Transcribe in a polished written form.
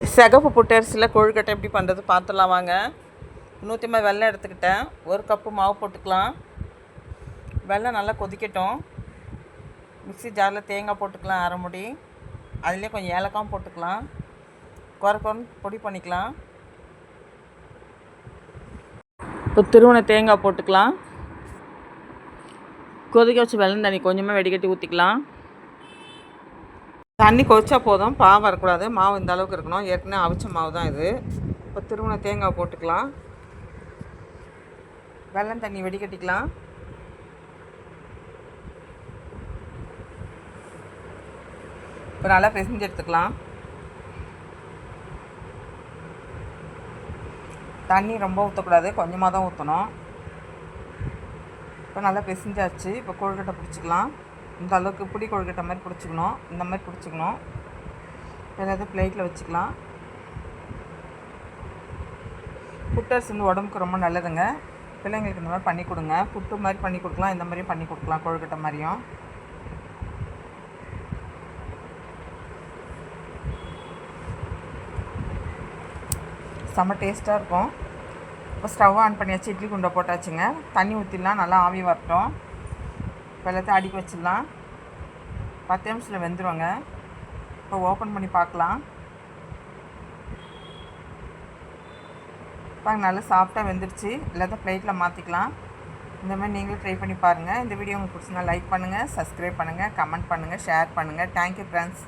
சிகப்பு புட்டரிசியில் கொழுக்கட்டை எப்படி பண்ணுறது பார்த்துடலாம் வாங்க. 150 வெல்லம் எடுத்துக்கிட்டேன். 1 கப்பு மாவு போட்டுக்கலாம். வெல்லம் நல்லா கொதிக்கட்டும். மிக்ஸி ஜாரில் தேங்காய் போட்டுக்கலாம், அரை முடி. அதுலேயே கொஞ்சம் ஏலக்காயும் போட்டுக்கலாம். குறைன்னு பொடி பண்ணிக்கலாம். இப்போ திருவண்ண தேங்காய் போட்டுக்கலாம். கொதிக்க வச்சு வெல்லம் தண்ணி கொஞ்சமாக வெடிக்கட்டி ஊற்றிக்கலாம். தண்ணி கொதிச்சா போதும், பாவு வரக்கூடாது. மாவு இந்த அளவுக்கு இருக்கணும். ஏற்கனவே அவிச்ச மாவு தான் இது. இப்போ திருவண்ண தேங்காய் போட்டுக்கலாம். வெல்லம் தண்ணி வெடிக்கட்டிக்கலாம். இப்போ நல்லா பிசைஞ்சு எடுத்துக்கலாம். தண்ணி ரொம்ப ஊற்றக்கூடாது, கொஞ்சமாக தான் ஊற்றணும். இப்போ நல்லா பிசைஞ்சாச்சு. இப்போ கொழுக்கட்டை பிடிச்சிக்கலாம். இந்த அளவுக்கு பிடி கொழுக்கட்டை மாதிரி பிடிச்சிக்கணும். இந்த மாதிரி பிடிச்சிக்கணும். ஏதாவது பிளேட்டில் வச்சுக்கலாம். புட்டரிசி வந்து உடம்புக்கு ரொம்ப நல்லதுங்க. பிள்ளைங்களுக்கு இந்த மாதிரி பண்ணி கொடுங்க. புட்டு மாதிரி பண்ணி கொடுக்கலாம், இந்த மாதிரியும் பண்ணி கொடுக்கலாம், கொழுக்கட்டை மாதிரியும். செம்ம டேஸ்ட்டாக இருக்கும். இப்போ ஸ்டவ் ஆன் பண்ணியாச்சு. இட்லி குண்டை போட்டாச்சுங்க. தண்ணி ஊற்றிடலாம், நல்லா ஆவி வரட்டும். இப்போ எல்லாத்தையும் அடிக்க வச்சிடலாம். 10 நிமிஷத்தில் வெந்துடுவாங்க. இப்போ ஓப்பன் பண்ணி பார்க்கலாம். பாருங்க, நல்லா சாஃப்டாக வெந்துடுச்சு. எல்லாத்தையும் ப்ளேட்டில் மாற்றிக்கலாம். இந்த மாதிரி நீங்களும் ட்ரை பண்ணி பாருங்கள். இந்த வீடியோ உங்களுக்கு பிடிச்சிருந்தா லைக் பண்ணுங்கள், சப்ஸ்கிரைப் பண்ணுங்கள், கமெண்ட் பண்ணுங்கள், ஷேர் பண்ணுங்கள். Thank you friends.